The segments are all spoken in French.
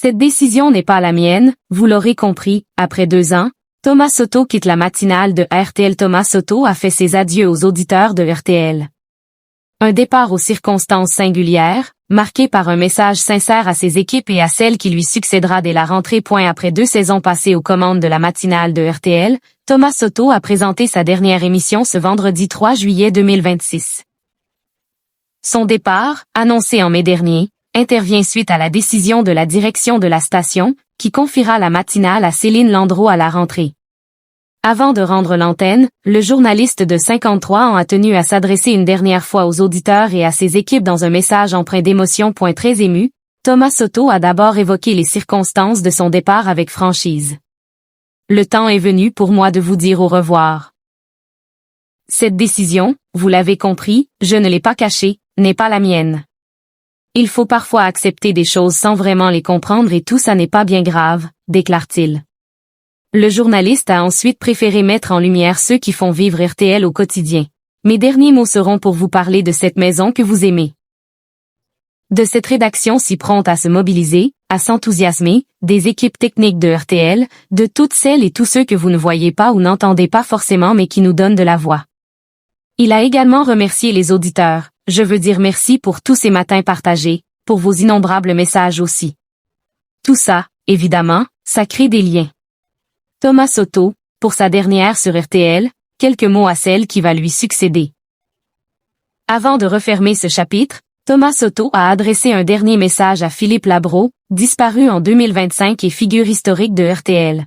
Cette décision n'est pas la mienne, vous l'aurez compris, après 2 ans, Thomas Soto quitte la matinale de RTL. Thomas Soto a fait ses adieux aux auditeurs de RTL. Un départ aux circonstances singulières, marqué par un message sincère à ses équipes et à celle qui lui succédera dès la rentrée. Après 2 saisons passées aux commandes de la matinale de RTL, Thomas Soto a présenté sa dernière émission ce vendredi 3 juillet 2026. Son départ, annoncé en mai dernier, intervient suite à la décision de la direction de la station, qui confiera la matinale à Céline Landreau à la rentrée. Avant de rendre l'antenne, le journaliste de 53 ans a tenu à s'adresser une dernière fois aux auditeurs et à ses équipes dans un message empreint d'émotion. Très ému, Thomas Soto a d'abord évoqué les circonstances de son départ avec franchise. Le temps est venu pour moi de vous dire au revoir. Cette décision, vous l'avez compris, je ne l'ai pas cachée, n'est pas la mienne. Il faut parfois accepter des choses sans vraiment les comprendre et tout ça n'est pas bien grave, déclare-t-il. Le journaliste a ensuite préféré mettre en lumière ceux qui font vivre RTL au quotidien. Mes derniers mots seront pour vous parler de cette maison que vous aimez. De cette rédaction si prompte à se mobiliser, à s'enthousiasmer, des équipes techniques de RTL, de toutes celles et tous ceux que vous ne voyez pas ou n'entendez pas forcément mais qui nous donnent de la voix. Il a également remercié les auditeurs. Je veux dire merci pour tous ces matins partagés, pour vos innombrables messages aussi. Tout ça, évidemment, ça crée des liens. Thomas Soto, pour sa dernière sur RTL, quelques mots à celle qui va lui succéder. Avant de refermer ce chapitre, Thomas Soto a adressé un dernier message à Philippe Labro, disparu en 2025 et figure historique de RTL.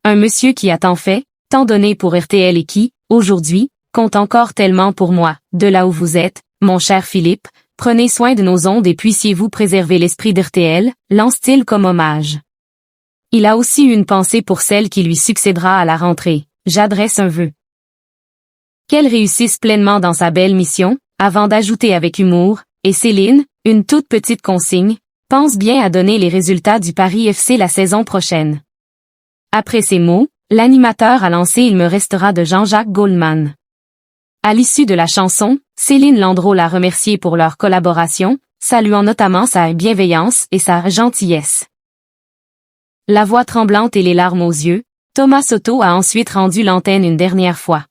Un monsieur qui a tant fait, tant donné pour RTL et qui, aujourd'hui, compte encore tellement pour moi. De là où vous êtes, mon cher Philippe, prenez soin de nos ondes et puissiez-vous préserver l'esprit d'RTL, lance-t-il comme hommage. Il a aussi une pensée pour celle qui lui succédera à la rentrée. J'adresse un vœu qu'elle réussisse pleinement dans sa belle mission, avant d'ajouter avec humour, et Céline, une toute petite consigne, pense bien à donner les résultats du Paris FC la saison prochaine. Après ces mots, l'animateur a lancé Il me restera de Jean-Jacques Goldman. À l'issue de la chanson, Céline Landreau l'a remercié pour leur collaboration, saluant notamment sa bienveillance et sa gentillesse. La voix tremblante et les larmes aux yeux, Thomas Soto a ensuite rendu l'antenne une dernière fois.